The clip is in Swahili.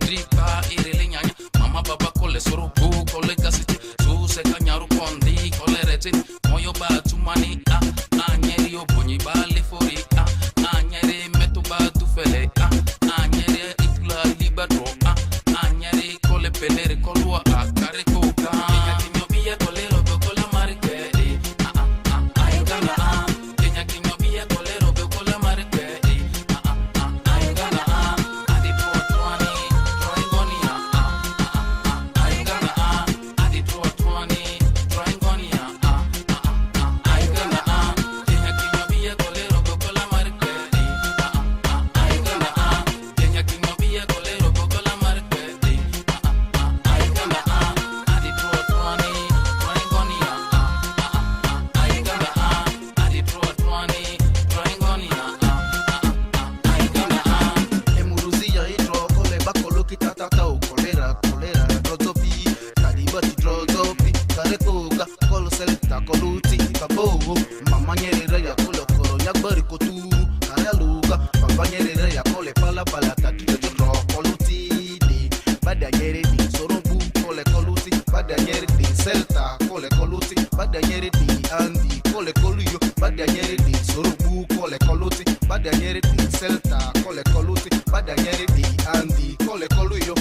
tripa irilinyanya mama baba kole sorubu kole gasiti su se kanyaru kondi kole retin moyo ba tumani anyeri obonyi ba lefori anyeri metu ba tufele anyeri itla libadro anyeri kole pelere kolwa kare koka kinyo biya kole robo kole marke ayugana kinyo biya kole robo kole marke ayugana adi potwani troingonia ayugana adi potwani troingonia ayugana kinyo biya kole robo kole marke ayugana kinyo biya kole robo kole marke ayugana adi potwani troingonia ayugana adi potwani troingonia ayugana Emuruzia itro kole bakolo kitatata o kolera drozopi talibati drozopi karekoga kolo selta koluti babo mama nyerere ya kolo koro nyagbari koturu kareluga baba nyerere ya kole pala tatu jodro koluti di bada nyere di sorobu kole koluti bada nyere di selta kole koluti bada nyere di andi kole koluyo bada nyere di sorobu kole koluti bada nyere di selta kole koluti bada nyere di andi kole koluyo